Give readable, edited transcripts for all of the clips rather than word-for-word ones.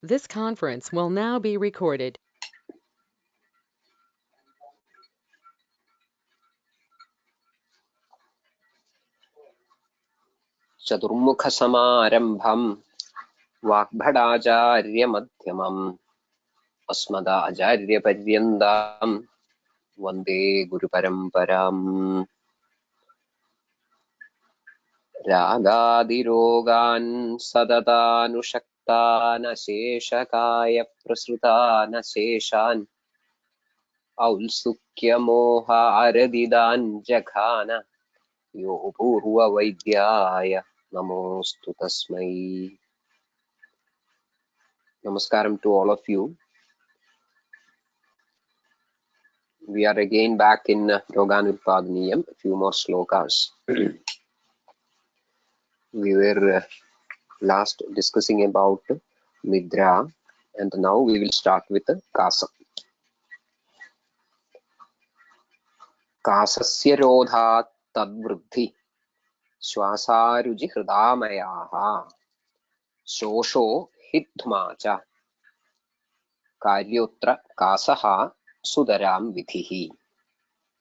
This conference will now be recorded. Chaturmukha samarambham Vagbhadaacharya madhyamam Asmadacharya paryandam Vande Guru Paramparam. Ragadirogan sadatanushaktan Sheshakaya prasrutan Sheshan Aulsukya moha aradidan jaghana Yo purva Vaidyaya Namostu tasmai. Namaskaram to all of you. We are again back in Roganutpadiya, a few more slokas. We were last discussing about Nidra, and now we will start with Kasa. Kasasya rodhat tadvruddhi Swasaruji hridamayaha Shosho hidmacha Karyotra kasaha sudaram vidhihi.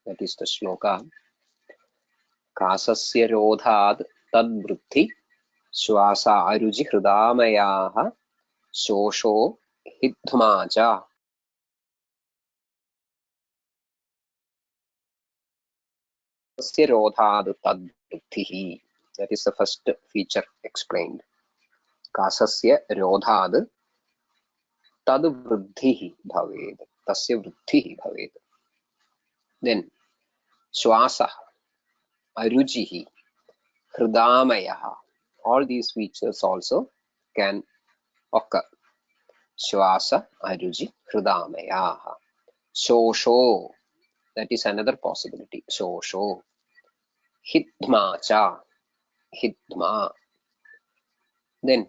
That is the sloka. Kasasya rodhat tadvruddhi Swasa-aruji hridamayaha Shosho hidmacha. Kasasya rodhat tadvruddhihi. That is the first feature explained. Kasasya rodhat tadvruddhihi bhaved. Tasya vruddhihi bhaved. Then Swasa, Arujihi, Hridamayaha. All these features also can occur. Swasa, Aruji, Hridamayaha. Shosho, that is another possibility. Shosho. Hidmacha, Hidma. Then,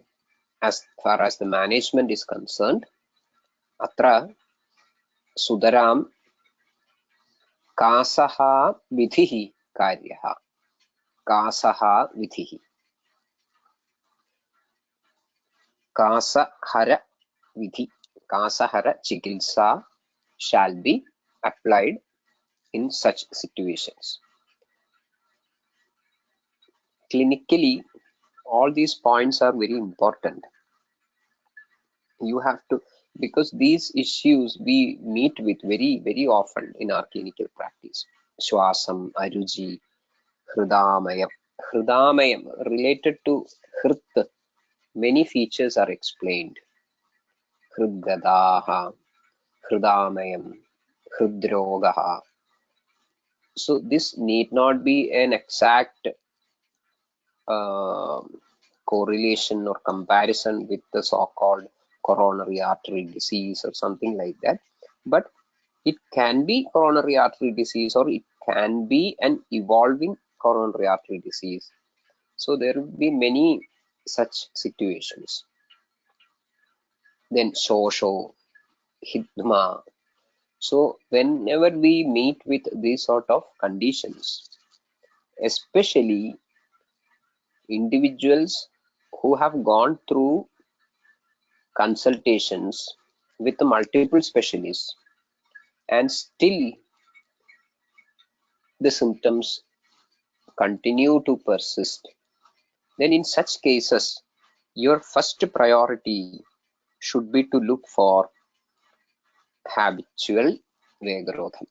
as far as the management is concerned, Atra Sudaram Kasaha Vidhihi Karyaha. Kasaha Vidhihi. Kasahara Vidhi. Kasahara Chikitsa shall be applied in such situations. Clinically, all these points are very important. You have to, because these issues we meet with very often in our clinical practice. Swasam, Aruji, Hridamayam. Hridamayam, related to Hrit, many features are explained. Hridgadaha, Hridamayam, Hridrogaha. So this need not be an exact correlation or comparison with the so-called coronary artery disease or something like that, but it can be coronary artery disease or it can be an evolving coronary artery disease. So there will be many such situations. Then Shosho, Hidma. So whenever we meet with these sort of conditions, especially individuals who have gone through consultations with multiple specialists and still the symptoms continue to persist, then in such cases your first priority should be to look for habitual vegarodham,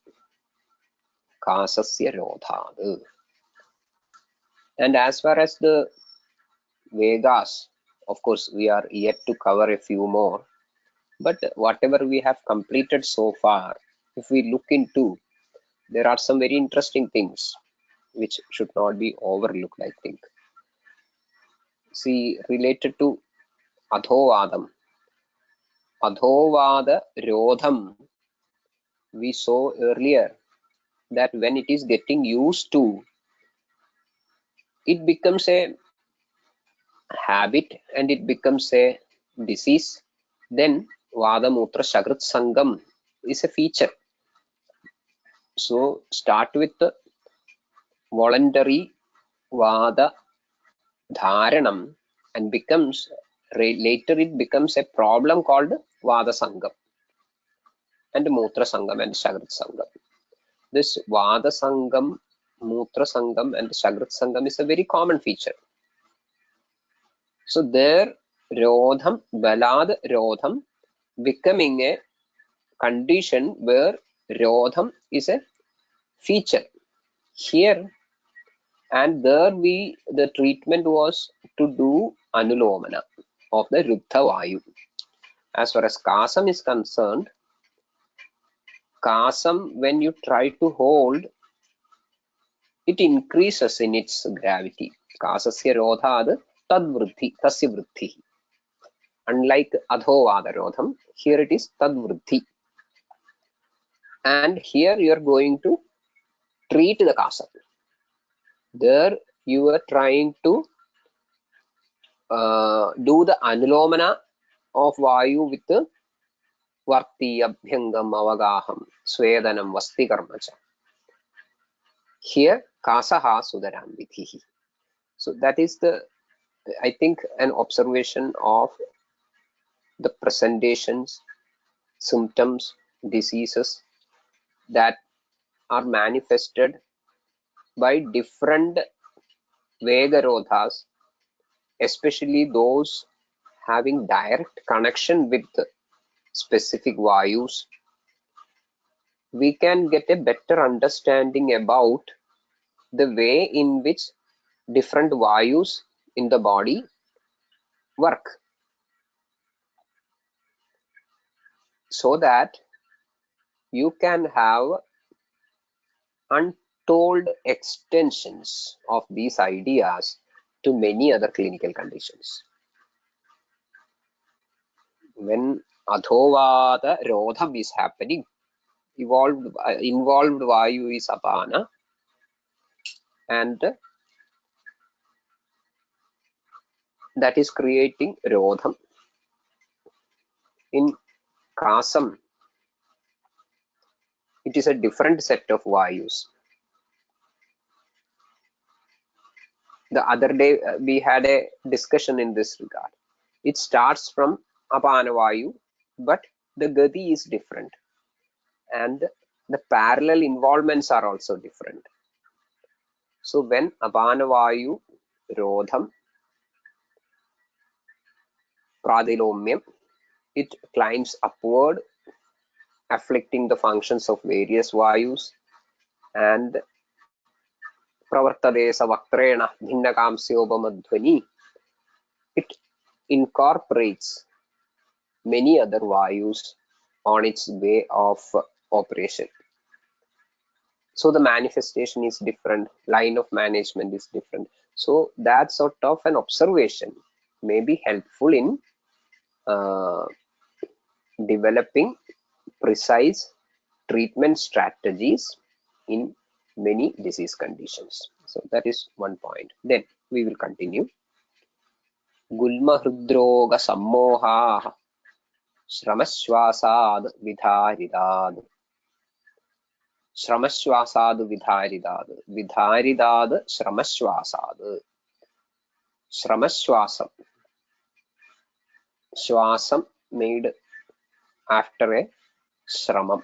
kasasya rodhad. And as far as the vegas, of course we are yet to cover a few more, but whatever we have completed so far, if we look into, there are some very interesting things which should not be overlooked, I think. See, related to Adhovadam. Adhovada Rodham, we saw earlier that when it is getting used to, it becomes a habit and it becomes a disease. Then Vadamutra Shagrat Sangam is a feature. So start with the voluntary Vada Dharanam and becomes later it becomes a problem called Vada Sangam and Mutra Sangam and Shagrit Sangam. This Vada Sangam, Mutra Sangam and Shagrit Sangam is a very common feature. So there, Rodham, Balad Rodham becoming a condition where Rodham is a feature. Here and there the treatment was to do Anulomana of the Ruddha Vayu. As far as Kasam is concerned, Kasam, when you try to hold, it increases in its gravity. Kasasya rodhad tadvruddhi, tasya vruddhi. Unlike Adhovada rodham, here it is tadvruddhi. And here you are going to treat the Kasam. There you are trying to do the Anulomana of Vayu with the Varti, Abhyangam, Avagaham, Swedanam, Vasti Karmacha. Here, Kasaha Sudaram Vidhihi. So that is the, I think, an observation of the presentations, symptoms, diseases that are manifested by different Vegarodhas, especially those having direct connection with specific Vayus. We can get a better understanding about the way in which different Vayus in the body work, so that you can have untold extensions of these ideas to many other clinical conditions. When Adhovada Rodham is happening, involved Vayu is Apana, and that is creating Rodham. In Kasam, it is a different set of Vayus. The other day we had a discussion in this regard. It starts from Apana Vayu, but the Gati is different, and the parallel involvements are also different. So when Apana Vayu Rodham Pradilomyam, it climbs upward, afflicting the functions of various Vayus, and Pravartadesa Vaktrena Bhinnakamsyopamadhvani, it incorporates many other Vayus on its way of operation. So the manifestation is different, line of management is different. So that sort of an observation may be helpful in developing precise treatment strategies in many disease conditions. So that is one point. Then we will continue. Gulma Hrudroga Sammoha Shramashwasad Vidharidad. Shramashwasad Vidharidad. Vidharidad Shramashwasad. Shramashwasam. Shwasam made after a Shramam.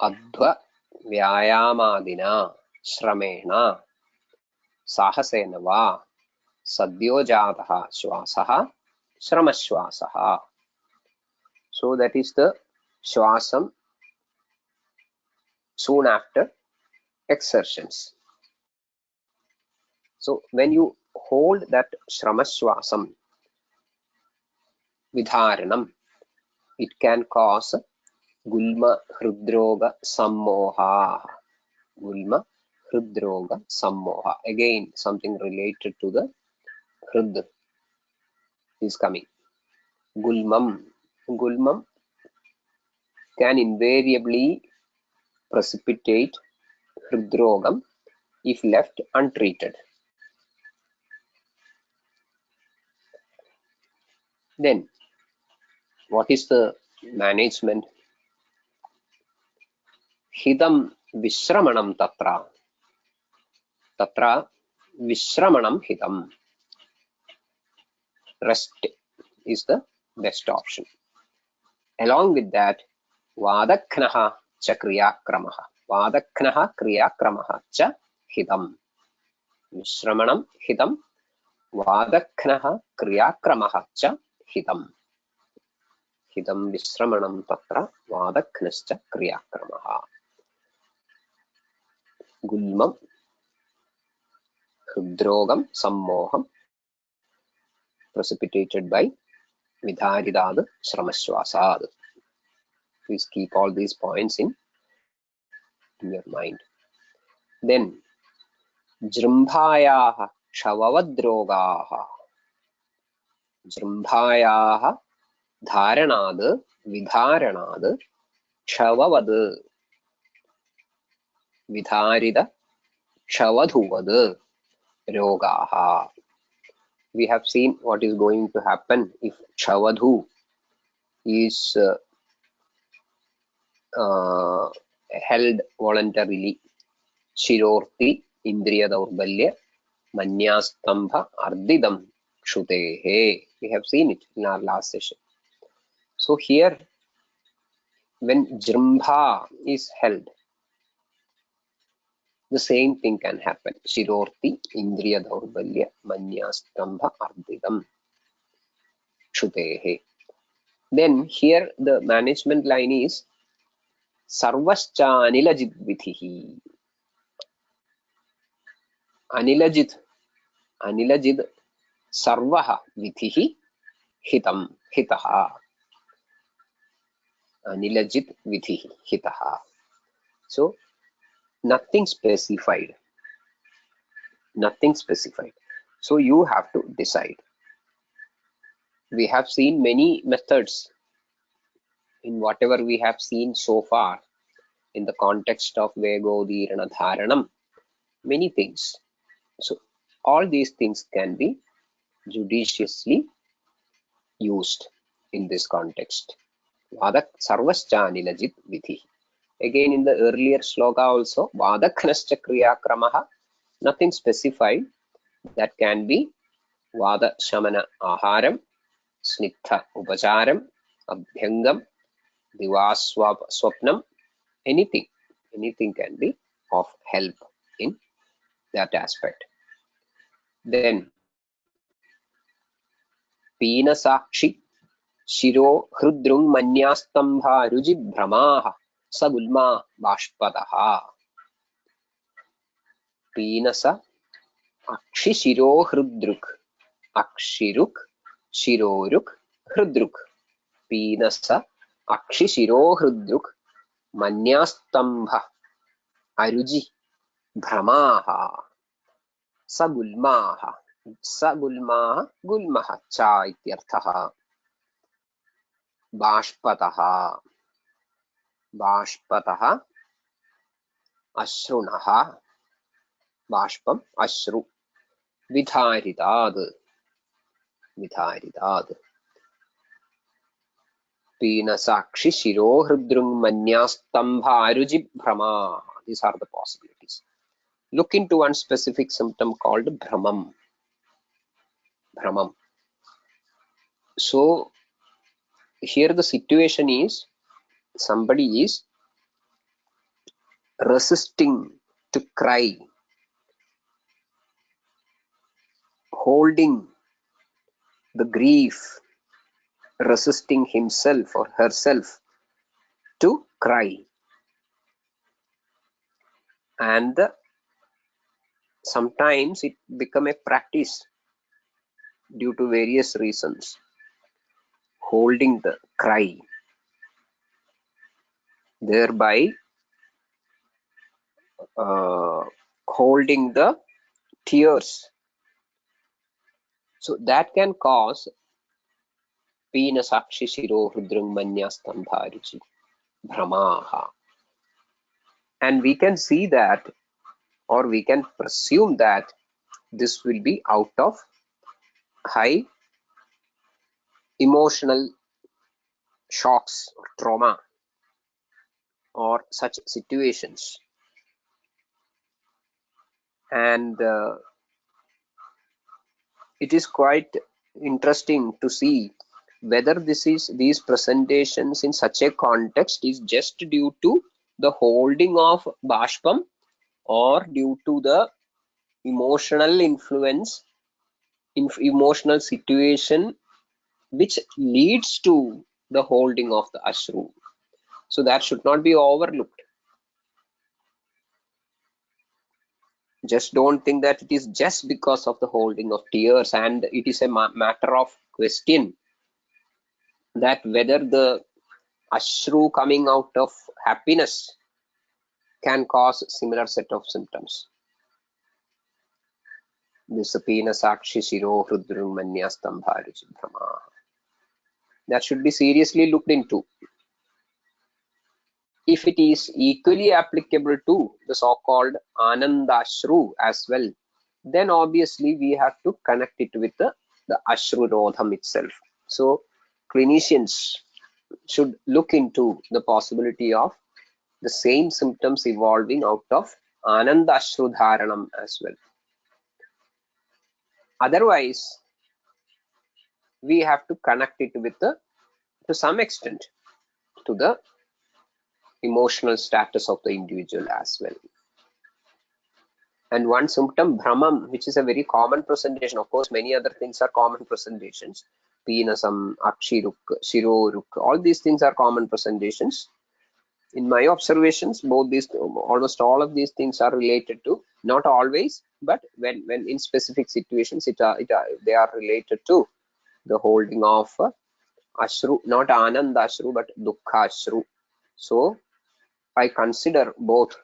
Adhva Vyayamadina Shramena Sahasena va Sadyojataha Shwasaha Shramashwasaha. So that is the Shwasam soon after exertions. So when you hold that Shramashwasam Vidharanam, it can cause Gulma Hrudroga Sammoha. Gulma Hrudroga Sammoha. Again, something related to the Hrud is coming. Gulmam. Gulmam can invariably precipitate Hridrogam if left untreated. Then, what is the management? Hidam Vishramanam Tatra. Tatra Vishramanam hitam. Rest is the best option. Along with that, Vadaknaha cha kriyakramaha. Vadaknaha kriyakramaha cha hitam. Vishramanam hitam. Vadaknaha kriyakramaha cha hitam. Hitam vishramanam tatra vadaknascha kriyakramaha. Gulmam, hridrogam, sammoham precipitated by vidharidad shramashwasad. Please keep all these points in your mind. Then jrimbhayaha shavavadrogaha. Jrimbhayaha dharanad vidharanad shavavad vidharida shavadhuvad rogaha. We have seen what is going to happen if shavadhu is held voluntarily. Shirorti indriya daurbalya manyastambha ardidam kshutehe. We have seen it in our last session. So here, when jrimbha is held, the same thing can happen. Shirorti indriya daurbalya manyastambha ardidam kshutehe. Then here the management line is sarvascha anilajit vithihi. Anilajid sarvaha vithihi hitam hitaha. Anilajit vithihi hitaha. So nothing specified. Nothing specified. So you have to decide. We have seen many methods in whatever we have seen so far in the context of Vegodhirana Dharanam. Many things. So all these things can be judiciously used in this context. Vadak sarvascha anilajit vidhi. Again, in the earlier sloka also, vadaknascha kriyakramaha, nothing specified. That can be vada shamana aharam, snitha upacharam, abhyangam, divaswapnam, anything can be of help in that aspect. Then pina sakshi shiro hrudrung manyastambha rujibhramaha sagulma bashpataha. Pinasa akshi shiro hrudruk. Akshiruk shiroruk hrudruk. Pinasa akshi shiro hrudruk manyastambha aruji bhramaha sagulmaha. Sagulmaha gulmaha cha ityarthaha. Bashpataha. Bashpataha ashrunaha. Bashpam ashru. Vidharidad. Vidharidad. Pinasakshi shiro hrudrung manyastambha aruji bhrama. These are the possibilities. Look into one specific symptom called bhramam. Bhramam. So here the situation is somebody is resisting to cry, holding the grief, resisting himself or herself to cry, and sometimes it become a practice due to various reasons, holding the cry, thereby holding the tears. So that can cause pina sakshi shiro hrudrung manyastambha ruchi bhramaha. And we can see that, or we can presume that this will be out of high emotional shocks or trauma or such situations. And it is quite interesting to see whether these presentations in such a context is just due to the holding of bashpam or due to the emotional influence, emotional situation which leads to the holding of the ashru. So that should not be overlooked. Just don't think that it is just because of the holding of tears, and it is a matter of question that whether the ashru coming out of happiness can cause similar set of symptoms. This pena sakshi shiro hrudrumanya stambharuchibhrama. That should be seriously looked into. If it is equally applicable to the so-called anandashru as well, then obviously we have to connect it with the ashru rodham itself. So clinicians should look into the possibility of the same symptoms evolving out of anandashru dharanam as well. Otherwise, we have to connect it with to some extent to the emotional status of the individual as well. And one symptom, Brahmam, which is a very common presentation. Of course, many other things are common presentations. Peenasam, Akshiruk, Shiroruk, all these things are common presentations. In my observations, both these, almost all of these things are related to, not always, but when in specific situations, they are related to the holding of Ashru, not Ananda Ashru, but Dukkha Ashru. So I consider both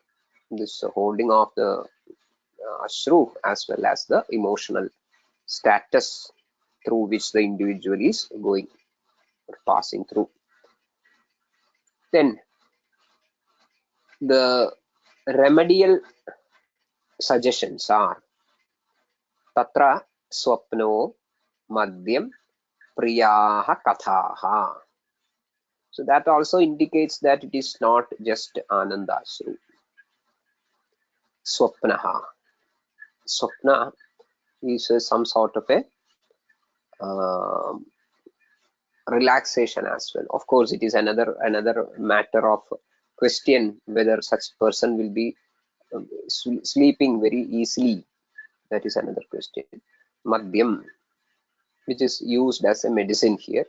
this holding of the ashru as well as the emotional status through which the individual is going or passing through. Then the remedial suggestions are tatra swapno madhyam priyaha kathaha. So that also indicates that it is not just anandashru. Swapnaha. Swapna is some sort of a relaxation as well. Of course, it is another matter of question whether such person will be sleeping very easily. That is another question. Madhyam, which is used as a medicine here.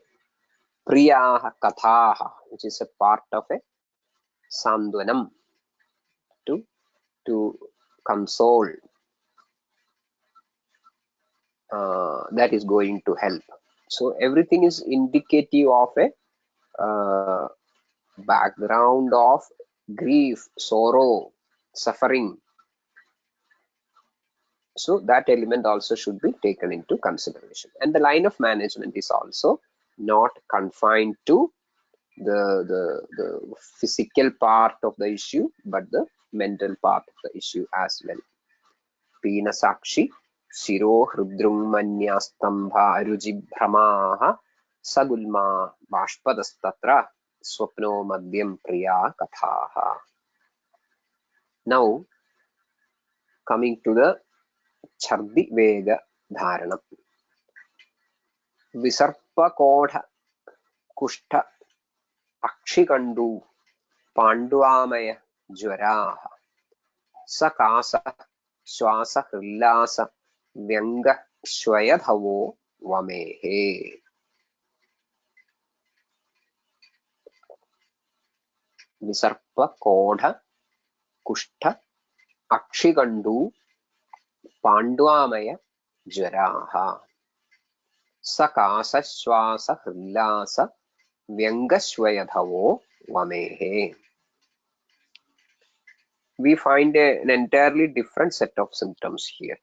Priyaha kathaha, which is a part of a sandvanam to console. That is going to help. So everything is indicative of a background of grief, sorrow, suffering. So that element also should be taken into consideration. And the line of management is also not confined to the physical part of the issue, but the mental part of the issue as well. Pina sakshi shiro hrudrumanyastambha arujibhramaha sagulma bashpadastatra swapno madhyam priya kathaha. Now coming to the Chhardi Vega Dharanam. Visarpa Kodha Kushta Akshikandu Panduvamaya Jwaraha Sakasa Swasa Hrillasa Vyanga Shwayadhavo Vamehe. Visarpa Kodha Kushta Akshikandu Panduvamaya Jwaraha Sakasa Swasa Hrillasa Vyangashvayadhavo Vamehe. We find an entirely different set of symptoms here.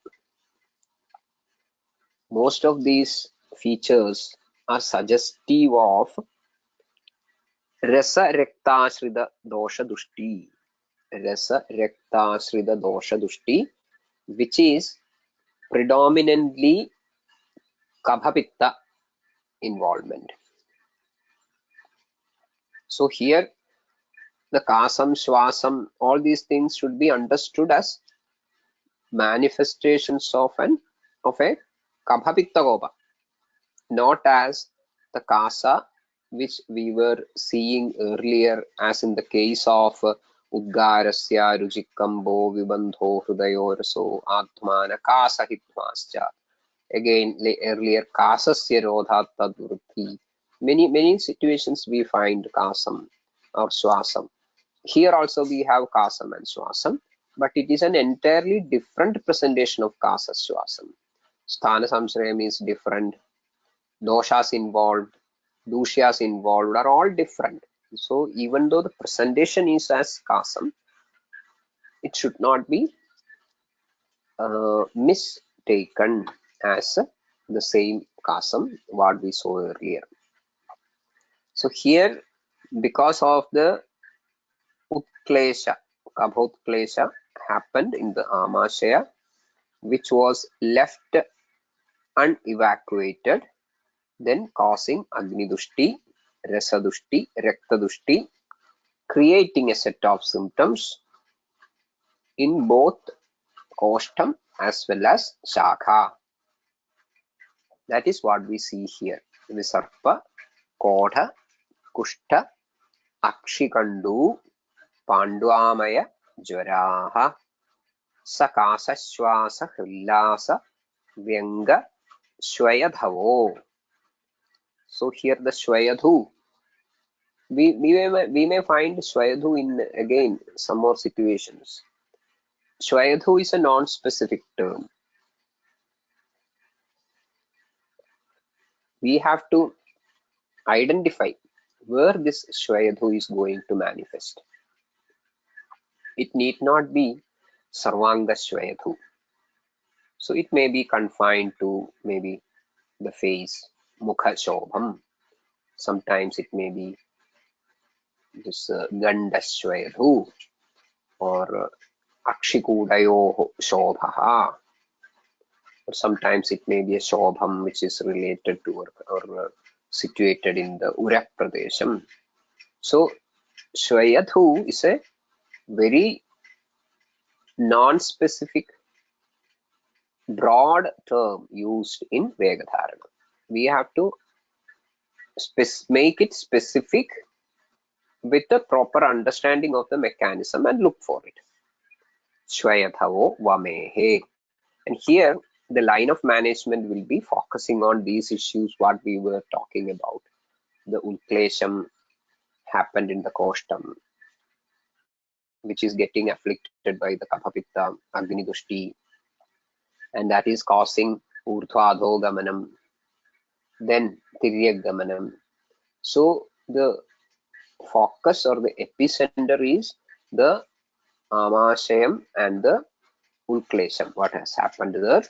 Most of these features are suggestive of Rasa Rektashrida Dosha Dushti. Rasa Rektashrida Dosha Dushti, which is predominantly Kabhapitta involvement. So here the kasam, swasam, all these things should be understood as manifestations of a Kapha Pitta Kopa, not as the Kasa which we were seeing earlier, as in the case of Udgarasya Rujikambo Vibandho Hrudayoraso Atmana Kasa Hitmascha. Again, earlier Kasasya Rodhat Tadvruti. Many situations we find Kasam or Swasam. Here also we have Kasam and Swasam, but it is an entirely different presentation of Kasa Swasam. Sthana Samshrayam is different, doshas involved, dushyas involved are all different. So even though the presentation is as Kasam, it should not be mistaken as the same Kasam what we saw earlier. So here, because of the Utklesha, Kabhotklesha happened in the Amashaya, which was left unevacuated, then causing Agnidushti, Rasadushti, Raktadushti, creating a set of symptoms in both Koshtam as well as Shakha. That is what we see here. Visarpa, Kodha, Kushta, Akshikandu, Pandvamaya, Jvaraha, Sakasa, Shwasa, Hrillasa, Vyanga, Shwayadhavo. So here the Shwayadhu, we may find Shwayadhu in again some more situations. Shwayadhu is a non-specific term. We have to identify where this Shwayadhu is going to manifest. It need not be Sarvanga Shwayadhu. So it may be confined to maybe the face, Mukha Shobham. Sometimes it may be this Ganda Shwayadhu or Akshikudayo Shobhaha. Or sometimes it may be a Shobham which is related to or situated in the Urak Pradesham. So Shwayadhu is a very non-specific broad term used in Vegadharana. We have to make it specific with a proper understanding of the mechanism and look for it. Shwayadhavo Vamehe. And here the line of management will be focusing on these issues what we were talking about. The Ulklesham happened in the Koshtam, which is getting afflicted by the Kapha-pitta, Agni-dushti, and that is causing Urdhva-adho gamanam, then Tiryak gamanam. So the focus or the epicenter is the Amashayam and the Ulklesham, what has happened there,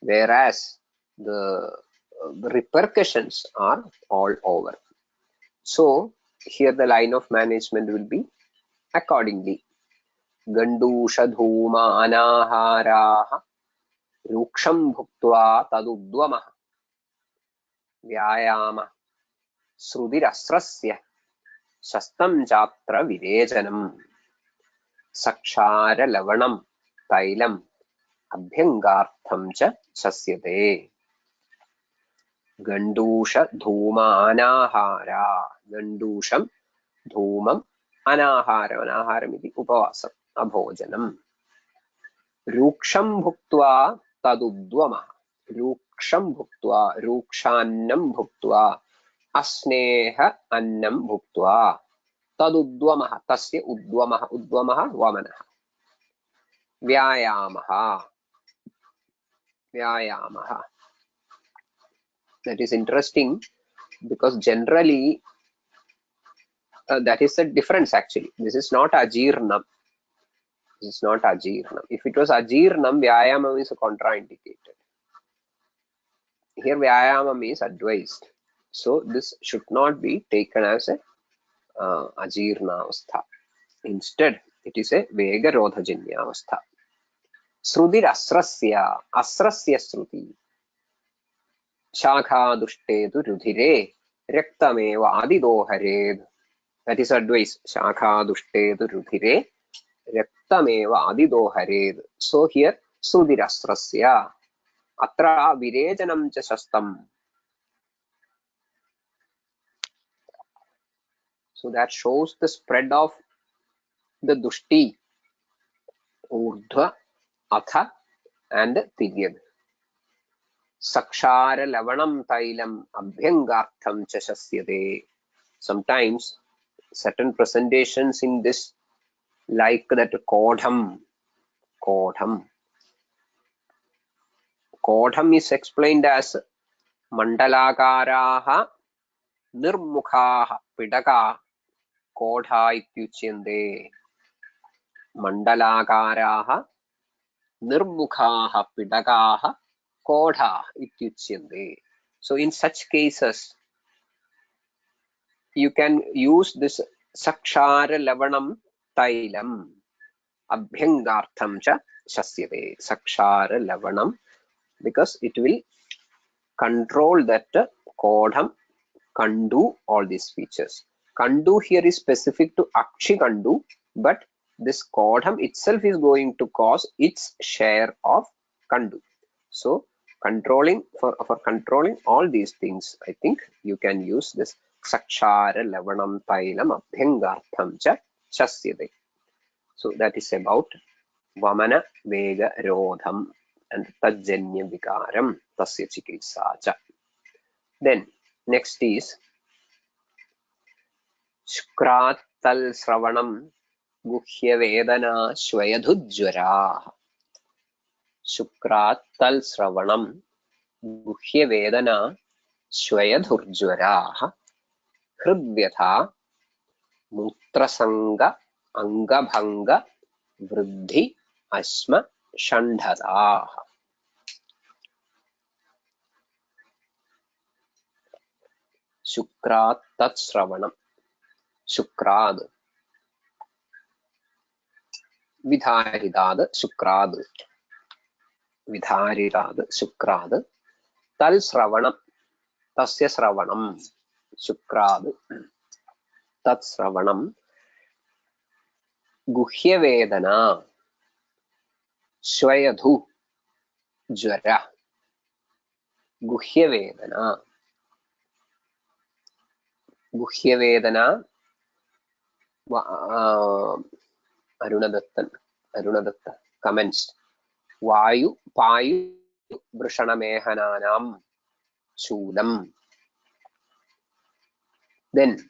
whereas the repercussions are all over. So here the line of management will be accordingly. Gandusha dhuma anaharaha ruksham bhuktva tadudvamah vyayama srudirasrasya shastam jatra virejanam sakshara lavanam tailam abhyangartham cha sasyate. Gandusha dhuma anahara. Gandusham dhumam anaharam. Anaharam iti upavasam, abhojanam. Ruksham bhuktva tadudvamah. Ruksham bhuktva, rukshannam bhuktva, asneha annam bhuktva, tadudvamah, tasya udvamah, udvamah vamanah. Vyayamaha. Vyayamaha. That is interesting because generally that is the difference actually. This is not ajirnam. This is not ajirnam. If it was ajirnam, vyayamam is contraindicated. Here vyayamam is advised. So this should not be taken as a ajirna avastha. Instead, it is a vega rodhajanya avastha. Srudir asrasya. Asrasya sruti. Shakha dushte tu rudhire raktameva adidohared. That is advice. Shakha dushte tu rudhire raktameva adidohared. So here srudirasrasya. Atra virejanam cha shastam. So that shows the spread of the dushti, urdhva, atha, and tiryad. Sakshara lavanam tailam abhyangartham cha shasyate. Sometimes certain presentations in this, like that kodham. Kodham is explained as mandalakaraha nirmukhaha pidaka kodha ityuchyante. Mandalakaraha nirmukhaha pidakaha kodha ityuchyante. So in such cases, you can use this sakshara lavanam tailam abhyangartham cha shasyate. Sakshara lavanam, because it will control that kodham, kandu, all these features. Kandu here is specific to akshi kandu, but this kodham itself is going to cause its share of kandu. So controlling for controlling all these things, I think you can use this sakshara lavanam tailam abhyangartham cha shasyate. So that is about vamana vega rodham and tajjanya vikaram tasya chikitsa cha. Then next is shukrat tal sravanam guhya vedana shvayadhujjara. Shukrat tal sravanam guhya vedana shvayadhurjvara hridvyatha mutrasanga angabhanga vruddhi asma shandhata. Shukrat tat sravanam. Shukrad vidharidad shukrad. Vidharirad shukrad tal sravanam tasya sravanam shukrad tat sravanam guhya vedana shvayadhu jvara. Guhya vedana Arunadatta comments Vayu Payu Vrishanamehananam Chulam. Then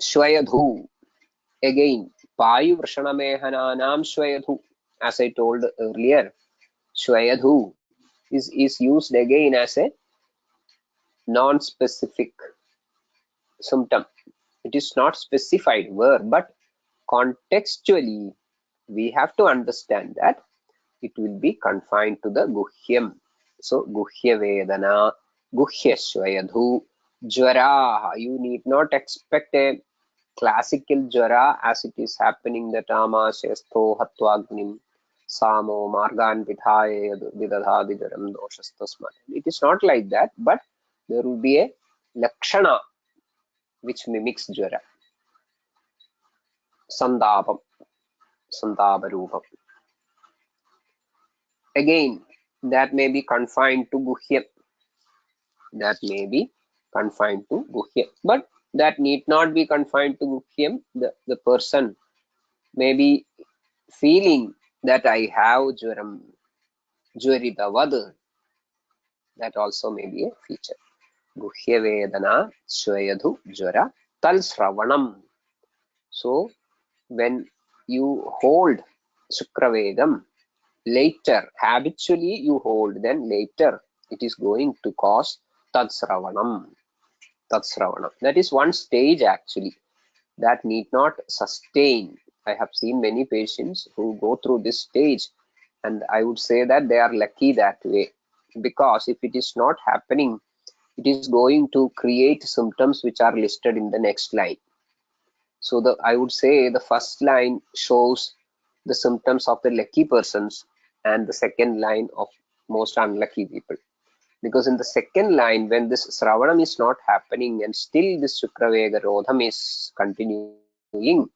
Shvayadhu, again Payu Vrishanamehananam Shvayadhu. As I told earlier, Shvayadhu is used again as a non-specific symptom. It is not specified where, but contextually we have to understand that it will be confined to the guhyam. So guhya vedana, guhya shvayadhu, jvara. You need not expect a classical jvara as it is happening that amashestho hatvagnim samo margan vidhaye vidadhadi jaram doshastasmat. It is not like that, but there will be a lakshana which mimics jvara. Sandapam, sandaparupam. Again, that may be confined to guhyam. That may be confined to guhyam, but that need not be confined to guhyam. The person may be feeling that I have jvaram, jvaritavad. That also may be a feature. Guhya vedana shvayadhu jvara tal sravanam. So when you hold shukravegam, later habitually you hold, then later it is going to cause tatsravanam. That is one stage actually, that need not sustain. I have seen many patients who go through this stage, and I would say that they are lucky that way, because if it is not happening, it is going to create symptoms which are listed in the next line. So I would say the first line shows the symptoms of the lucky persons, and the second line of most unlucky people. Because in the second line, when this Sravanam is not happening and still this Shukravega Rodham is continuing,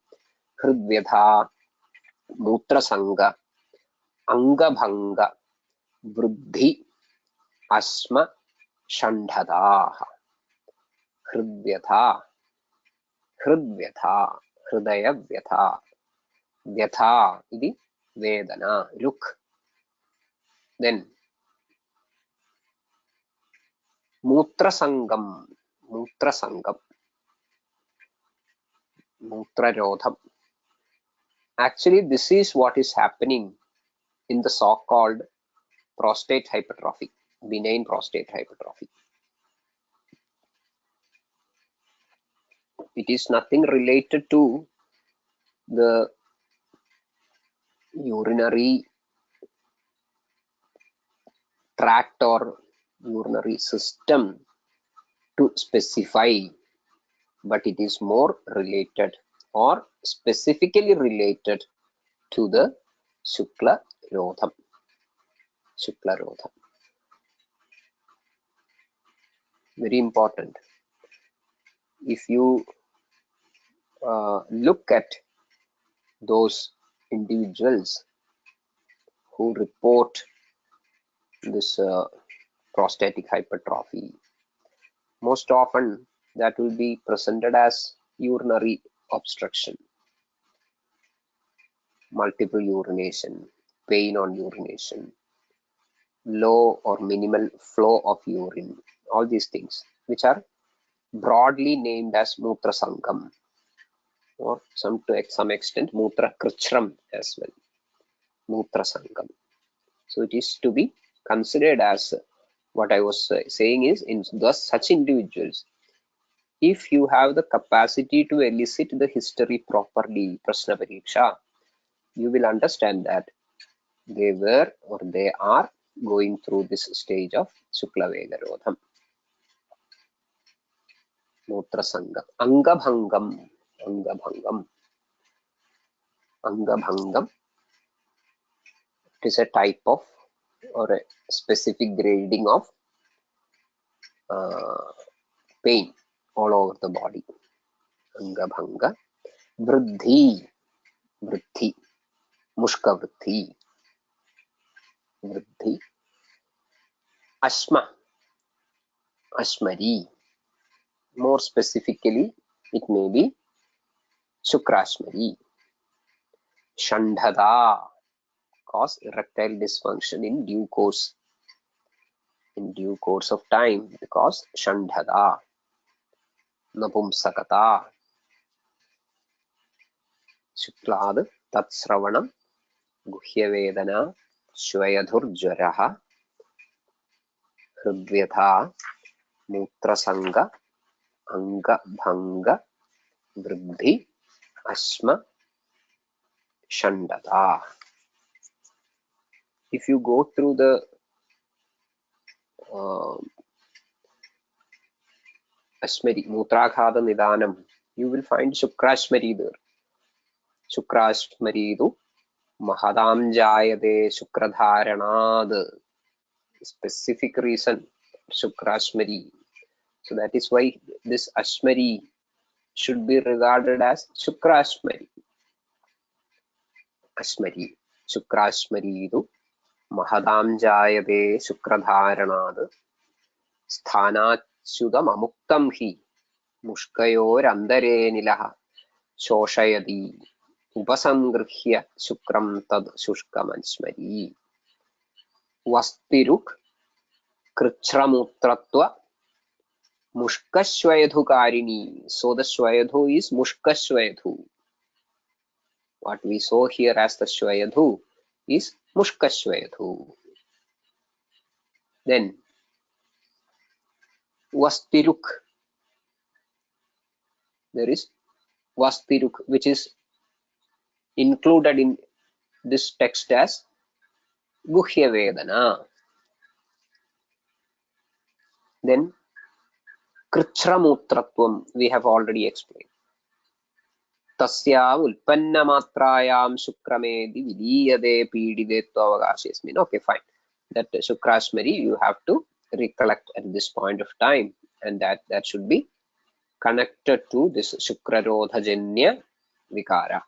Hridvyatha, Mutrasanga, Angabhanga, Vruddhi, Asma Shandhadaha. Hridyatha. Hridyatha. Hridaya Vyatha. Vyatha iti Vedana. Look. Then Mutrasangam. Mutrasangam. Mutrarodham. Actually, this is what is happening in the so-called prostate hypertrophy, benign prostate hypertrophy. It is nothing related to the urinary tract or urinary system to specify, but it is more related or specifically related to the Shukla Rodham. Shukla Rodham. Very important. If you look at those individuals who report this prostatic hypertrophy, most often that will be presented as urinary obstruction, multiple urination, pain on urination, low or minimal flow of urine, all these things which are broadly named as Mutra Sangam, or to some extent Mutra Krichram as well. Mutra Sangam. So it is to be considered as, what I was saying is, in thus such individuals, if you have the capacity to elicit the history properly, Prashna Pariksha, you will understand that they were or they are going through this stage of Shukla Vegarodham. Mutra Sangam. Angabhangam. Angabhangam. Angabhangam. It is a type of or a specific grading of pain all over the body. Angabhanga. Vriddhi. Vriddhi. Mushka Vriddhi. Vriddhi. Ashma. Ashmari. More specifically, it may be Shukrashmari. Shandhada, cause erectile dysfunction in due course. In due course of time, because Shandhada. Napumsakata. Shuklad Tatsravanam Guhyavedana Shvayadhurjaraha Hridvyatha Mutrasanga Angabhanga Vriddhi Ashma Shandada. If you go through the Ashmari, Mutraghada Nidanam, you will find Shukrashmari there. Shukrashmaridu Mahadam Jayade Shukradharanad. Specific reason, Shukrashmari. So that is why this Ashmari should be regarded as Shukrashmari. Ashmari. Shukrashmaridu Mahadam Jayade Shukradharanad Sthanachudam Amuktam Hi Mushkayor Andare Nilaha Shoshayadi Upasangrihya Shukram Tad Shushkam Ashmari. Vastiruk Krichramutratva Mushkashvayadhukarini. So the Shvayadhu is Mushkashvayadhu. What we saw here as the Shvayadhu is Mushkashvayadhu. Then Vastiruk. There is Vastiruk, which is included in this text as Guhya Vedana. Then Krichramutratvam, we have already explained. Tasyam Ulpannamatrayam Shukramedi Vidiyade Pidide Tvavagashesmin. Okay, fine. That Shukrashmari you have to recollect at this point of time, and that should be connected to this Shukrarodhajanya Vikara.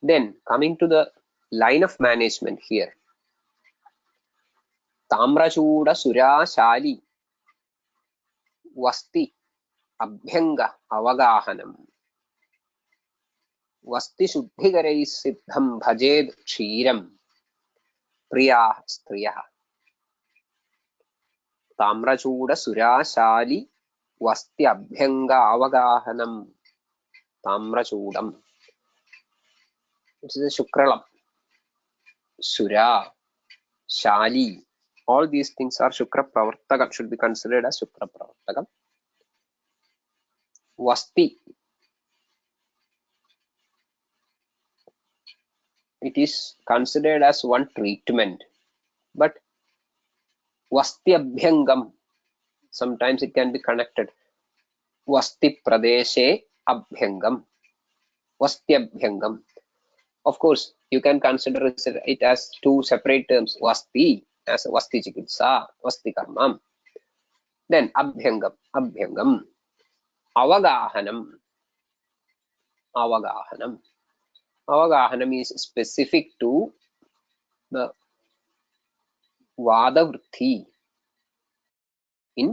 Then coming to the line of management here. ताम्रचूडसुराशाली वस्ति अभ्यंग अवगाहनम वस्ति शुद्धिकरैः सिद्धं भजेद क्षीरम प्रियाः स्त्रियः ताम्रचूडसुराशाली वस्ति अभ्यंग अवगाहनम ताम्रचूडम it is a shukralam sura shali all these things are shukra pravartakam should be considered as shukra pravartakam vasti it is considered as one treatment but vasti abhyangam sometimes it can be connected vasti pradeshe abhyangam vasti abhyangam of course you can consider it as two separate terms vasti as vasti chikitsa vasti karmam then abhyangam avagahanam avagahanam is specific to the vadavritti in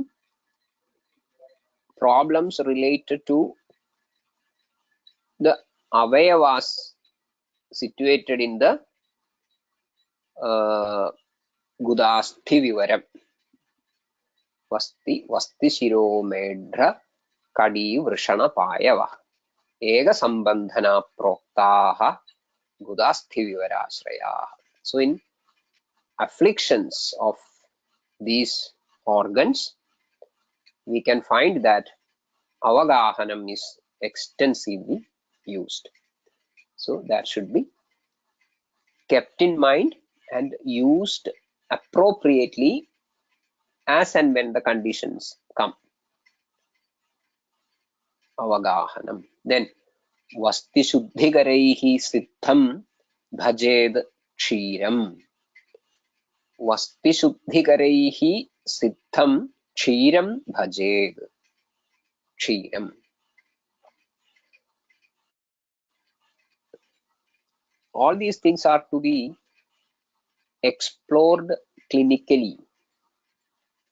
problems related to the avayavas situated in the gudasthi vivaram vasti shiromedra kadi vrishana payava ega sambandhana proktaha gudasthi vivarashraya. So in afflictions of these organs we can find that avagahanam is extensively used. So that should be kept in mind and used appropriately as and when the conditions come. Avagahanam. Then vasti shuddhikaraihi siddham bhajed kshiram. Vasti shuddhikaraihi siddham kshiram bhajed. Kshiram. All these things are to be explored clinically.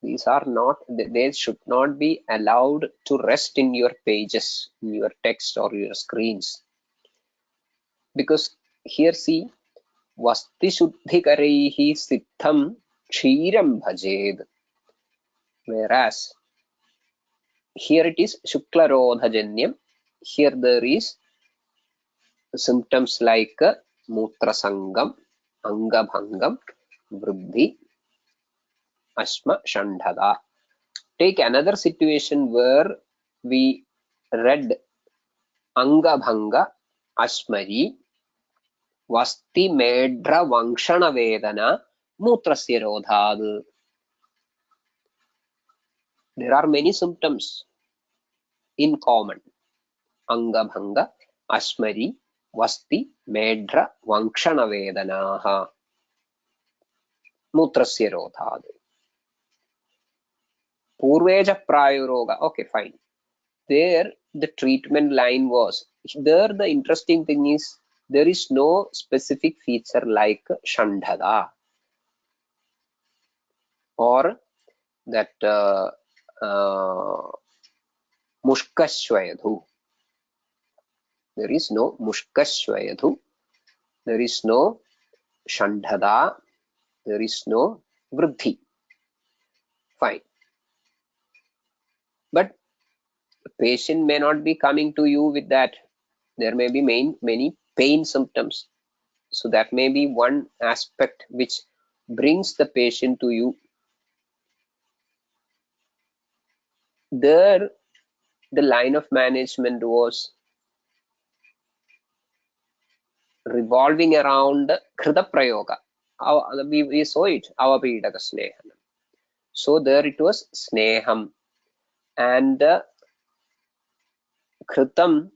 These are not, they should not be allowed to rest in your pages, in your text or your screens. Because here see, vasti shuddhikaraihi siddham kshiram bhajed. Whereas here it is shuklarodhajanyam. Here there is symptoms like mutrasangam, angabhangam, vruddhi, ashma, shandhada. Take another situation where we read angabhanga, ashmari, vasti medra vankshana vedana, mutrasya rodhad. There are many symptoms in common. Angabhanga, ashmari, vasti medra vankshana vedanaha, mutrasya rodhad. Purveja prayoroga. Okay, fine. There the treatment line was, there the interesting thing is there is no specific feature like shandhada or that mushkashvayadhu. There is no mushkashvayadhu, there is no shandhada, there is no vruddhi. Fine, but the patient may not be coming to you with that. There may be many pain symptoms. So that may be one aspect which brings the patient to you. There, the line of management was revolving around krita prayoga. We saw it, avapidaka sneham. So there it was sneham, and kritam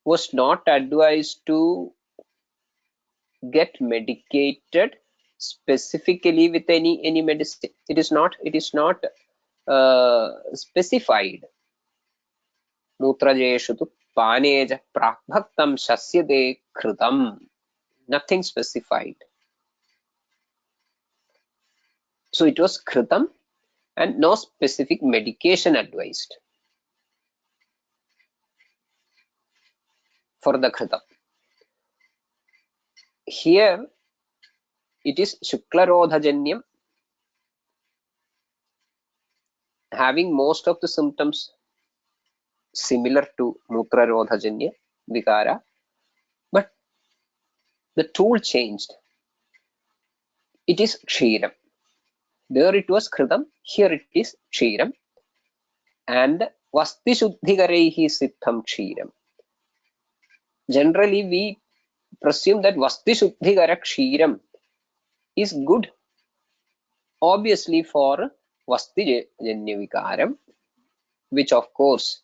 was not advised to get medicated specifically with any medicine. It is not specified. Mutrajeshu tu paneja prakbhaktam shasyade kritam. Nothing specified. So it was kritam and no specific medication advised for the kritam. Here it is shuklarodhajanyam, having most of the symptoms similar to mutrarodhajanya vikara, but the tool changed. It is kshiram. There it was kritam, here it is kshiram, and vasti shuddhikaraihi siddham kshiram. Generally we presume that vasti shuddhikara kshiram is good, obviously, for vasti janya vikaram, which of course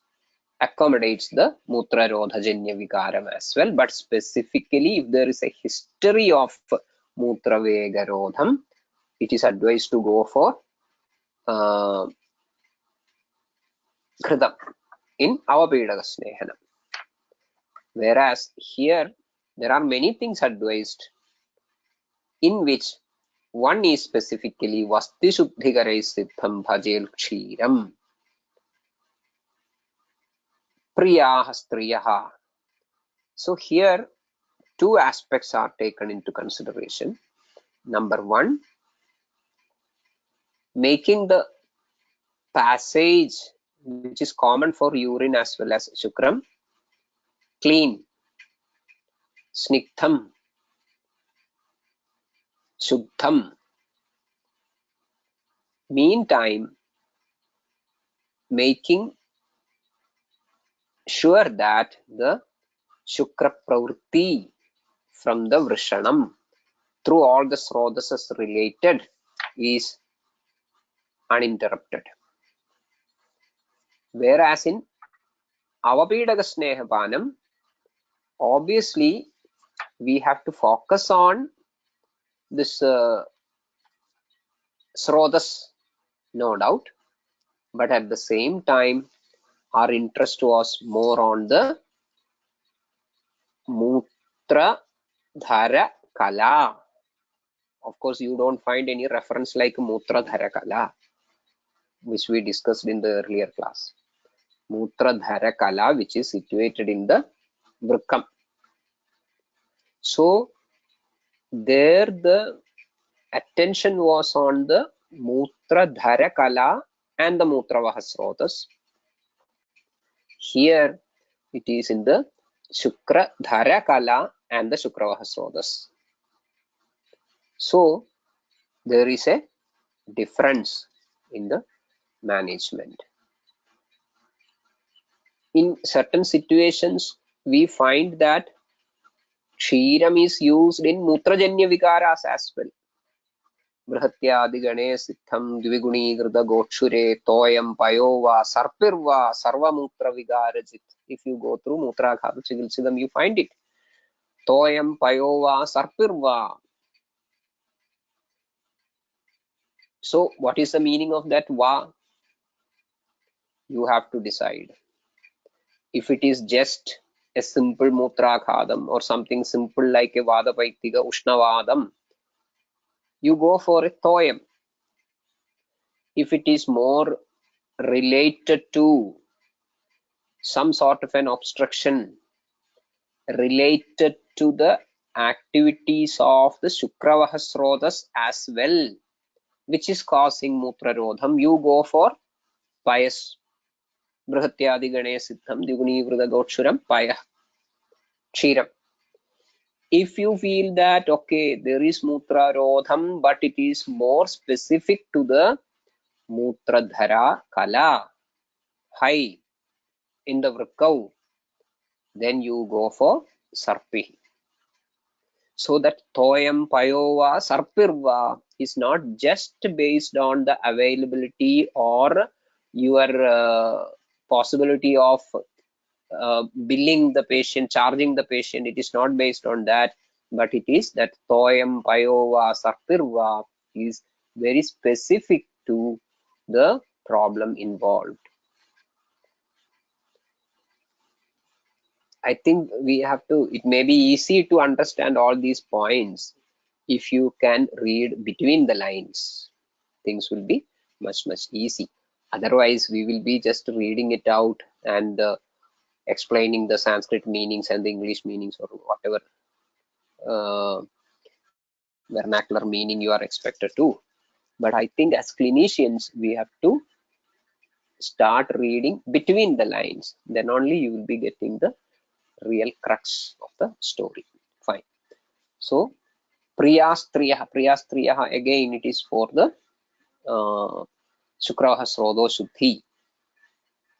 accommodates the mutrarodhajanya vikaram as well, but specifically if there is a history of mutravegarodham, it is advised to go for kritam in avapedaka snehanam. Whereas here there are many things advised, in which one is specifically vasti shuddhikarai siddham bhajel kshiram. Priyaha striyaha. So here two aspects are taken into consideration. Number one, making the passage, which is common for urine as well as shukram, clean, snigdham, shuddham. Meantime, making sure that the shukra pravritti from the vrishanam through all the srodasas related is uninterrupted. Whereas in avapedaka snehapanam, obviously we have to focus on this srodas, no doubt, but at the same time our interest was more on the mutra dhara kala. Of course, you don't find any reference like mutra dhara kala, which we discussed in the earlier class. Mutra dhara kala, which is situated in the vrikam. So there the attention was on the mutra dhara kala and the mutravaha srotas. Here it is in the shukra dhara kala and the shukravaha srotas. So there is a difference in the management. In certain situations, we find that kshiram is used in mutrajanya vikaras as well. Brihatyadi gane siddham dviguni gokshure toyam payova sarpirva sarvamutra vigarajit. If you go through mutra khata chigilsidam, you find it. Toyam payova sarpirva. So what is the meaning of that va? You have to decide. If it is just a simple mutrakhadam or something simple like a vadapaiktika ushnavadam, you go for a toyam. If it is more related to some sort of an obstruction related to the activities of the Shukravah Srotas as well, which is causing Mutrarodham, you go for Payas. Brihatyadi Gane Siddham Diguni Vrida Gotshuram Payah Kshiram. If you feel that, okay, there is Mutrarodham, but it is more specific to the Mutradhara Kala, high in the Vrikau, then you go for Sarpi. So that Toyam Payova Sarpirva is not just based on the availability or your possibility of billing the patient, charging the patient. It is not based on that, but it is that Toyam Payova Sarpirva is very specific to the problem involved. I think we have to, it may be easy to understand all these points if you can read between the lines. things will be much easy. Otherwise, we will be just reading it out and explaining the Sanskrit meanings and the English meanings or whatever vernacular meaning you are expected to. But I think as clinicians, we have to start reading between the lines. Then only you will be getting the real crux of the story. Fine. So priyastriyaha again, it is for the Shukraha Srodo Shuddhi.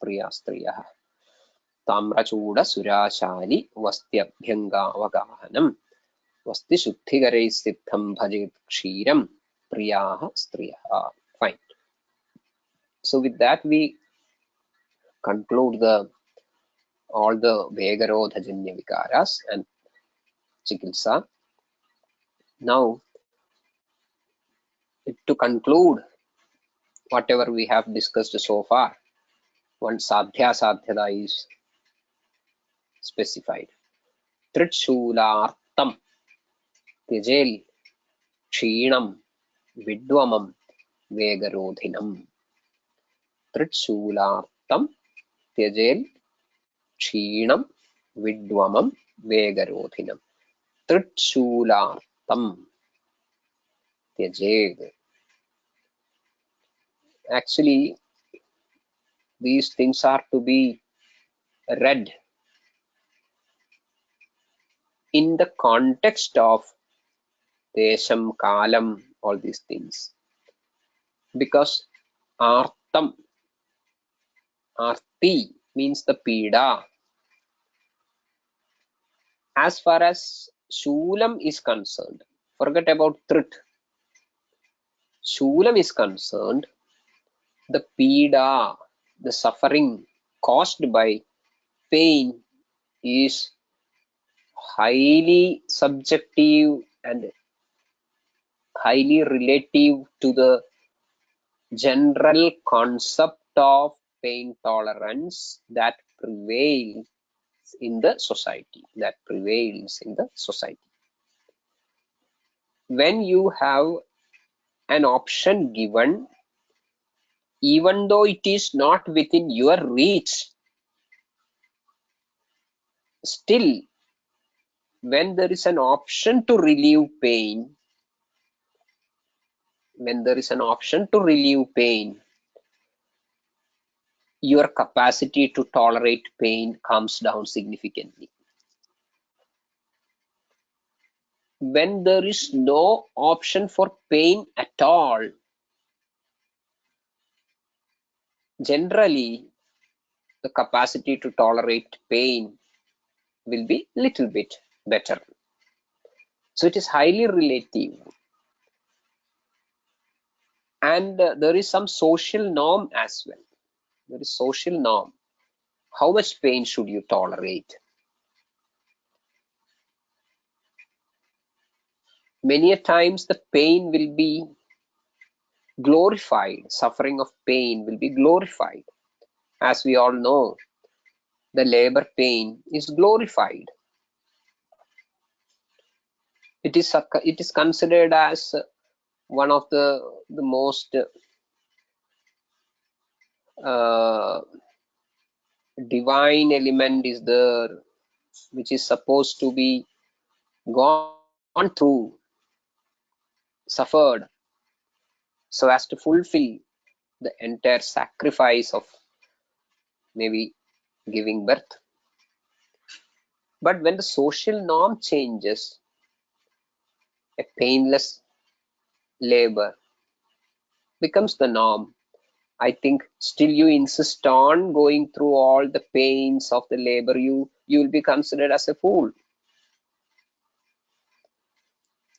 Priyastriyaha Tamrachooda Surashali Vastyabhyangavagahanam Vasti Shuddhigarai Siddham Bhajit Kshiram Priyaha Striyaha. Fine. So with that we conclude the all the Vegarodhajanya Vikaras and Chikitsa. Now, to conclude whatever we have discussed so far, one sadhya sadhyada is specified. Tritshulartam Tijel Kshinam Vidwamam Vegarodhinam. Tritshulartam Tijel Kshinam Vidwamam Vegarodhinam. Tritshulartam Tijel. Actually, these things are to be read in the context of desham, kalam, all these things. Because artam, arti means the pida. As far as shulam is concerned, forget about trit. Shulam is concerned, the pida, the suffering caused by pain is highly subjective and highly relative to the general concept of pain tolerance that prevails in the society. When you have an option given, even though it is not within your reach, still when there is an option to relieve pain, your capacity to tolerate pain comes down significantly. When there is no option for pain at all, generally the capacity to tolerate pain will be little bit better. So it is highly relative. And there is some social norm as well. There is social norm. How much pain should you tolerate? Many a times the pain will be glorified. Suffering of pain will be glorified. As we all know, the labor pain is glorified. It is considered as one of the most divine element is there, which is supposed to be gone through, suffered, so as to fulfill the entire sacrifice of maybe giving birth. But when the social norm changes, a painless labor becomes the norm. I think still you insist on going through all the pains of the labor, you will be considered as a fool.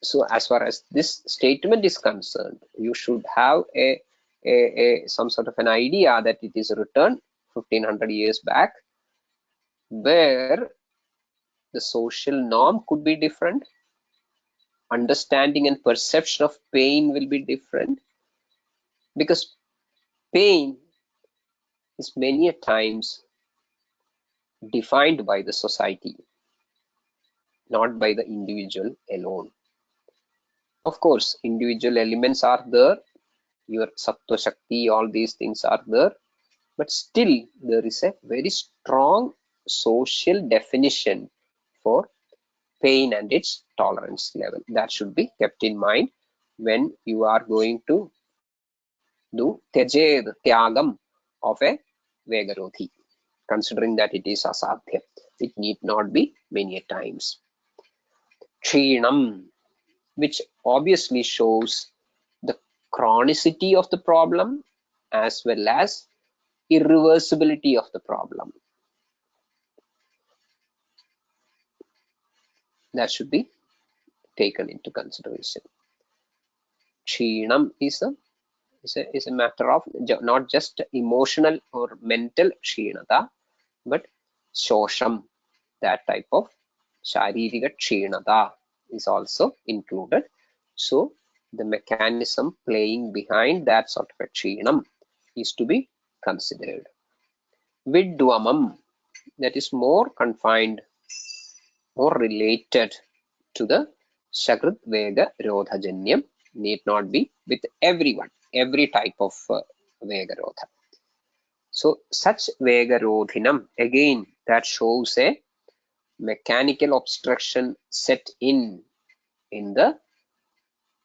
So as far as this statement is concerned, you should have some sort of an idea that it is written 1500 years back, where the social norm could be different, understanding and perception of pain will be different, because pain is many a times defined by the society, not by the individual alone. Of course, individual elements are there, your sattva shakti, all these things are there, but still there is a very strong social definition for pain and its tolerance level. That should be kept in mind when you are going to do tyagam of a vegarodhi, considering that it is asadhya. It need not be many times. Kshinam, which obviously shows the chronicity of the problem as well as irreversibility of the problem. That should be taken into consideration. Kshinam is a matter of not just emotional or mental kshinata, but shosham, that type of sharirika kshinata is also included. So the mechanism playing behind that sort of a kshinam is to be considered. Vidvamam, that is more confined, more related to the Shakrit Vega Rodhajanyam, need not be with everyone, every type of Vega Rodha. So such Vega Rodhinam, again, that shows a mechanical obstruction set in the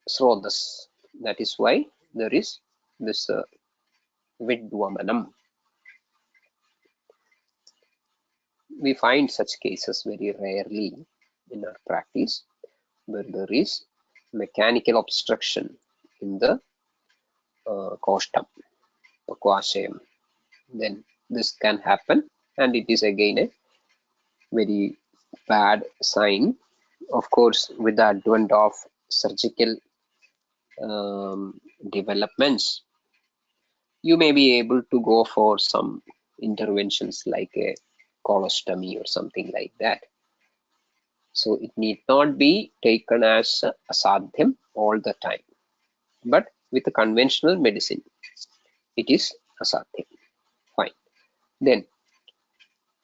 Srotas. That is why there is this Vidvamanam. We find such cases very rarely in our practice, where there is mechanical obstruction in the Koshtam, Pakwashayam. Then this can happen, and it is again a very bad sign. Of course, with the advent of surgical developments, you may be able to go for some interventions like a colostomy or something like that. So it need not be taken as asadhyam all the time. But with a conventional medicine, it is asadhyam. Fine. Then,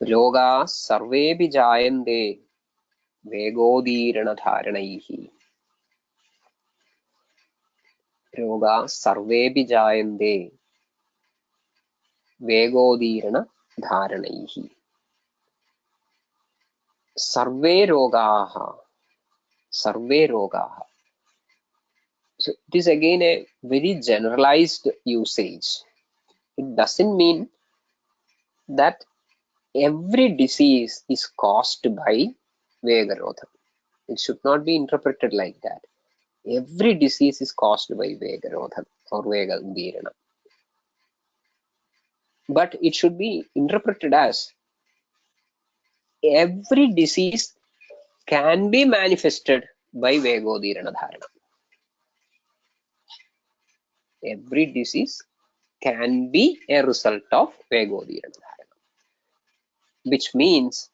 roga sarvepi jayante vegodhiranadharanaihi. Roga sarvepi jayante vegodhiranadharanaihi. Sarve rogaha. Sarve rogaha. So it is again a very generalized usage. It doesn't mean that every disease is caused by Vegarodha. It should not be interpreted like that. Every disease is caused by Vegarodha or Vegadhirana. But it should be interpreted as every disease can be manifested by Vegodhirana Dharana. Every disease can be a result of Vegodhirana Dharana. Which means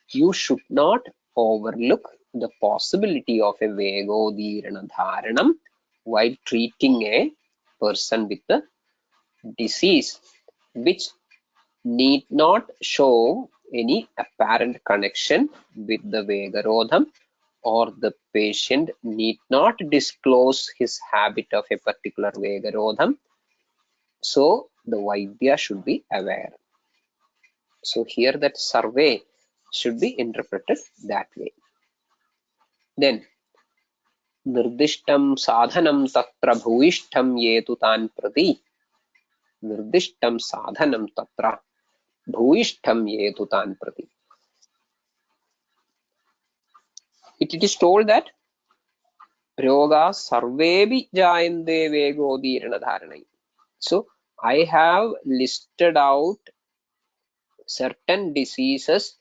you should not overlook the possibility of a Vegodhirana Dharanam while treating a person with a disease which need not show any apparent connection with the Vegarodham, or the patient need not disclose his habit of a particular Vegarodham. So the Vaidya should be aware. So here that survey should be interpreted that way. Then निर्दिष्टं साधनं तत्र भूयिष्ठं ये तु तान् प्रति निर्दिष्टं साधनं तत्र भूयिष्ठं ये तु तान् प्रति. It is told that roga sarvebi jayante vegodhirana dharanai. So I have listed out certain diseases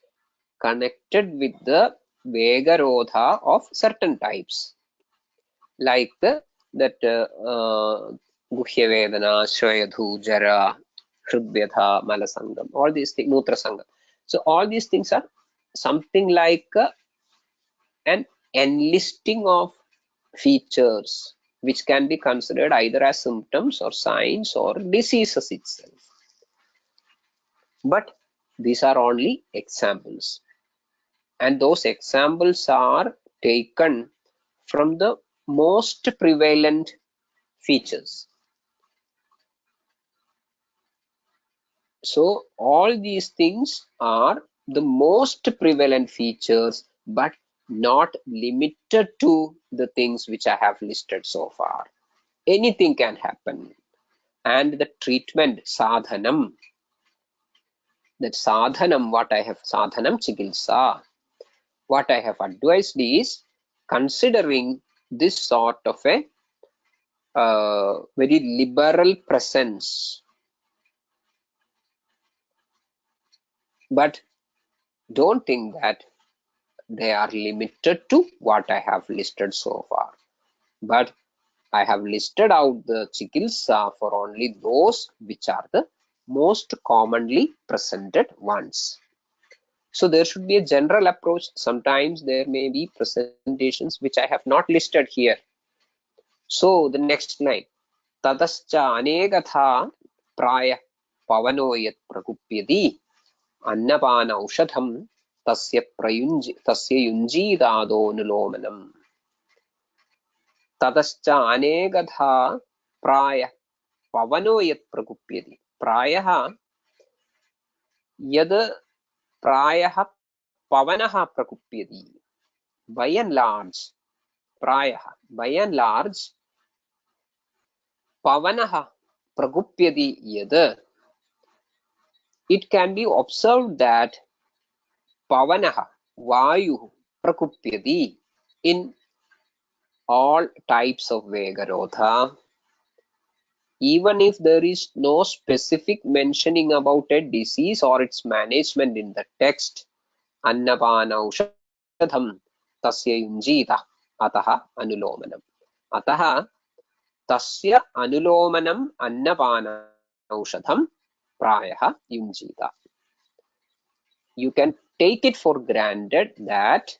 connected with the vegarodha of certain types, like that guhya vedana, shwayadhu, jara, hridvyatha, malasangam, all these things, nutrasangam. So all these things are something like an enlisting of features which can be considered either as symptoms or signs or diseases itself. But these are only examples, and those examples are taken from the most prevalent features. So all these things are the most prevalent features, but not limited to the things which I have listed so far. Anything can happen. And the treatment, sadhanam, that sadhanam, what I have, sadhanam chikitsa, what I have advised is considering this sort of a very liberal presence. But don't think that they are limited to what I have listed so far. But I have listed out the chikitsa for only those which are the most commonly presented ones. So there should be a general approach. Sometimes there may be presentations which I have not listed here. So the next line, ततश्च अनेकथा प्रायः पवनो यत् प्रकुप्यति अन्नपान औषधं तस्य युञ्जीदादोऽनुलोमनम्. ततश्च अनेकथा प्रायः पवनो यत् प्रकुप्यति. प्रायः यद् प्रायः पवनः प्रकुप्यति. By and large, प्रायः, by and large, पवनः प्रकुप्यति यद्, it can be observed that pavanaha, vayu, prakupyati in all types of vegarodha, even if there is no specific mentioning about a disease or its management in the text. Annapana aushadham tasya yunjita ataha anulomanam. Ataha tasya anulomanam annapana aushadham prayaha yunjita. You can take it for granted that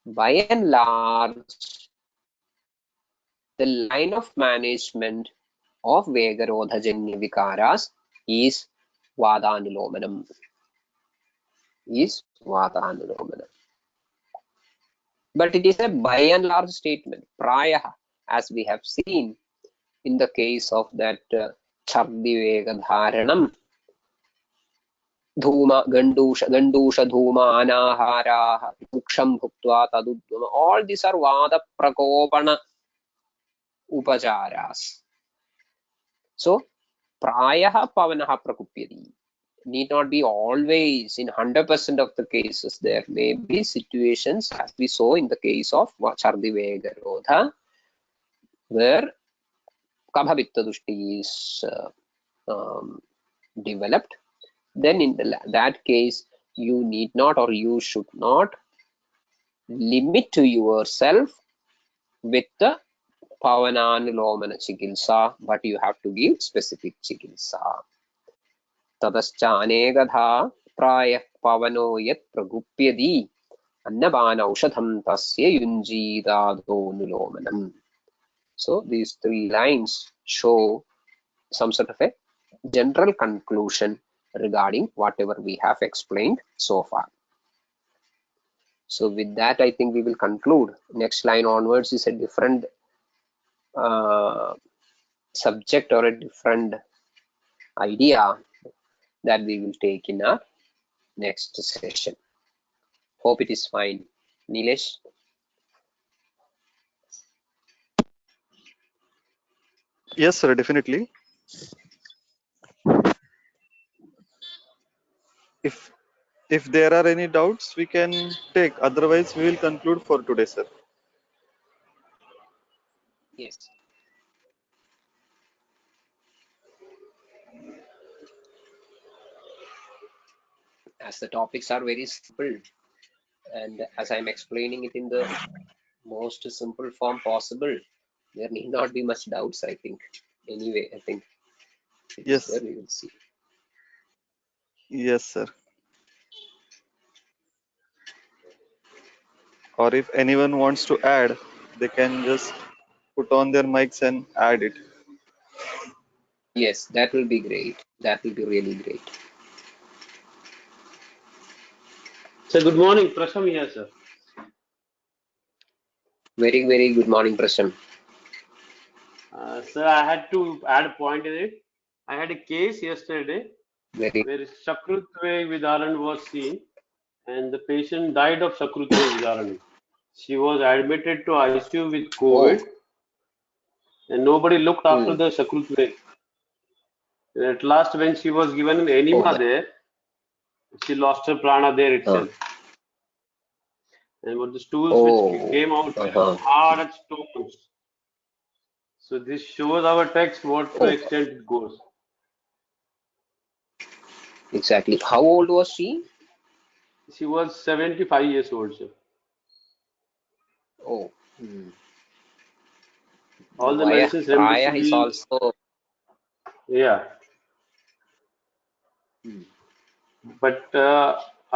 by and large, the line of management of Vegarodhajanya Vikaras is Vadanulomanam. But it is a by and large statement, Prayaha, as we have seen in the case of that Chardhi Vegadharanam, Dhuma, Gandusha Dhuma, Anahara, Muksham Bhuktva Tadudvama, all these are Vada Prakopana Upacharas. So, Prayaha Pavanaha Prakupyati need not be always in 100% of the cases. There may be situations, as we saw in the case of Chardhi Vegarodha, where Kabhavitta Dushti is developed. Then in that case, you need not or you should not limit to yourself with the Pavananulomana Chikitsa, but you have to give specific Chikitsa. ततश्च अनेकधा प्रायः पवनो यत् प्रगुप्यति अन्नपान औषधं तस्य युञ्जीदादोऽनुलोमनम्. So these three lines show some sort of a general conclusion regarding whatever we have explained so far. So with that, I think we will conclude. Next line onwards is a different subject or a different idea that we will take in our next session. Hope it is fine. Nilesh? Yes, sir, definitely. If if there are any doubts, we can take. Otherwise, we will conclude for today, sir. Yes. As the topics are very simple, and as I'm explaining it in the most simple form possible, there need not be much doubts, I think. Anyway, I think it is there, Yes, we will see. yes, sir. Or if anyone wants to add, they can just put on their mics and add it. Yes, that will be great. That will be really great. So good morning, Prasham here, sir. Very, very good morning, Prashant. Sir, I had to add a point in it. I had a case yesterday. Very where Shakrutve Vidaran was seen, and the patient died of Shakrutve Vidaran. She was admitted to ICU with oh. COVID, and nobody looked after Hmm. the Shakrutve. And at last, when she was given an Oh enema my. there, she lost her prana there Uh, itself. And what the stools which oh. came out were Uh-huh. hard as stones. So this shows our text what to Oh, extent it goes. exactly. How old was she? She was 75 years old, sir. Oh. Hmm. All the Via medicines, Praya is remdesivir, also. yeah. Hmm. But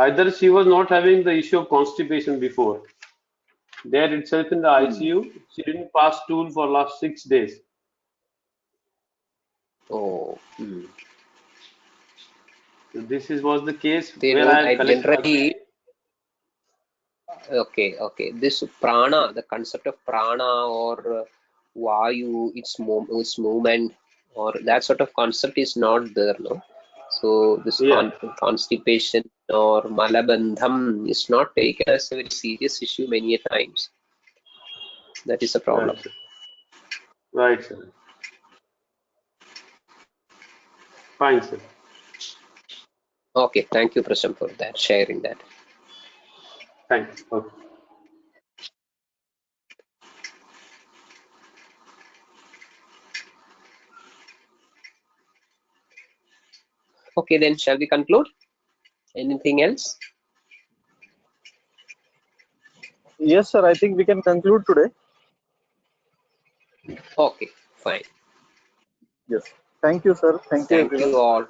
either she was not having the issue of constipation before. There itself in the Hmm. ICU, she didn't pass stool for last 6 days. Oh. Hmm. So this is was the case They where don't. I I have collected. generally. Okay. Okay. This prana, the concept of prana or vayu, its movement, or that sort of concept is not there, no. So this Yeah, constipation or malabandham is not taken as a very serious issue many a times. That is a right, problem. sir. Right, sir. Fine, sir. Okay, thank you, Prasham, for that sharing that. Thank you. Okay. Okay, then shall we conclude? Anything else? Yes, sir. I think we can conclude today. Okay, fine. Yes. Thank you, sir. Thank you, Thank everyone. you all.